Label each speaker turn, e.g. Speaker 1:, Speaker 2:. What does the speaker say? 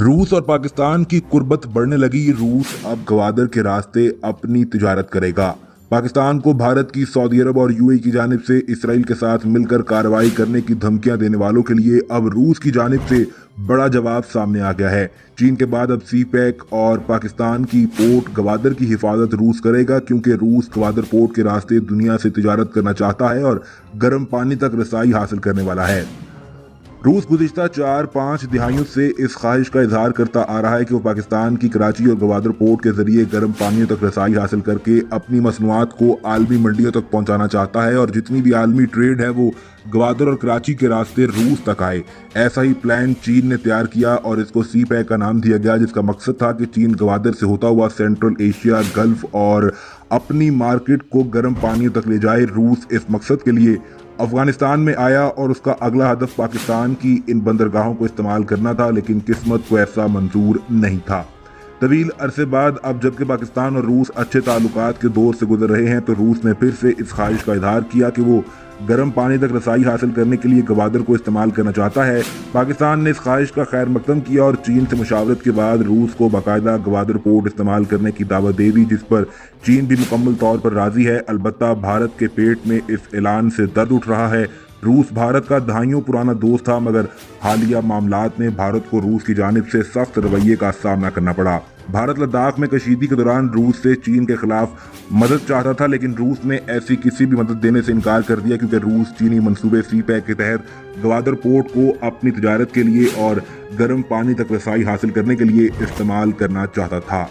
Speaker 1: रूस और पाकिस्तान की कुर्बत बढ़ने लगी। रूस अब गवादर के रास्ते अपनी तिजारत करेगा। पाकिस्तान को भारत की, सऊदी अरब और यूएई की जानिब से इसराइल के साथ मिलकर कार्रवाई करने की धमकियां देने वालों के लिए अब रूस की जानिब से बड़ा जवाब सामने आ गया है। चीन के बाद अब सी पैक और पाकिस्तान की पोर्ट गवादर की हिफाजत रूस करेगा, क्योंकि रूस गवादर पोर्ट के रास्ते दुनिया से तिजारत करना चाहता है और गर्म पानी तक रसाई हासिल करने वाला है। रूस गुज़िश्ता 4-5 दिहाइयों से इस ख्वाहिश का इजहार करता आ रहा है कि वो पाकिस्तान की कराची और गवादर पोर्ट के जरिए गर्म पानियों तक रसाई हासिल करके अपनी मसनूआत को आलमी मंडियों तक पहुंचाना चाहता है और जितनी भी आलमी ट्रेड है वो गवादर और कराची के रास्ते रूस तक आए। ऐसा ही प्लान चीन ने तैयार किया और इसको सी पैक का नाम दिया गया, जिसका मकसद था कि चीन गवादर से होता हुआ सेंट्रल एशिया, गल्फ और अपनी मार्केट को गर्म पानियों तक ले जाए। रूस इस मकसद के लिए अफगानिस्तान में आया और उसका अगला हदफ पाकिस्तान की इन बंदरगाहों को इस्तेमाल करना था, लेकिन किस्मत को ऐसा मंजूर नहीं था। तवील अरसे बाद अब जबकि पाकिस्तान और रूस अच्छे ताल्लुकात के दौर से गुजर रहे हैं, तो रूस ने फिर से इस ख्वाहिश का इजहार किया कि वो गर्म पानी तक रसाई हासिल करने के लिए गवादर को इस्तेमाल करना चाहता है। पाकिस्तान ने इस ख्वाहिश का खैर मकदम किया और चीन से मुशावरत के बाद रूस को बाकायदा गवादर पोर्ट इस्तेमाल करने की दावत दे दी, जिस पर चीन भी मुकम्मल तौर पर राजी है। अलबत्ता भारत के पेट में इस ऐलान से दर्द उठ रहा है। रूस भारत का दहाइयों पुराना दोस्त था, मगर हालिया मामलात में भारत को रूस की जानिब से सख्त रवैये का सामना करना पड़ा। भारत लद्दाख में कशीदगी के दौरान रूस से चीन के खिलाफ मदद चाहता था, लेकिन रूस ने ऐसी किसी भी मदद देने से इनकार कर दिया, क्योंकि रूस चीनी मंसूबे सी पैक के तहत गवादर पोर्ट को अपनी तिजारत के लिए और गर्म पानी तक रसाई हासिल करने के लिए इस्तेमाल करना चाहता था।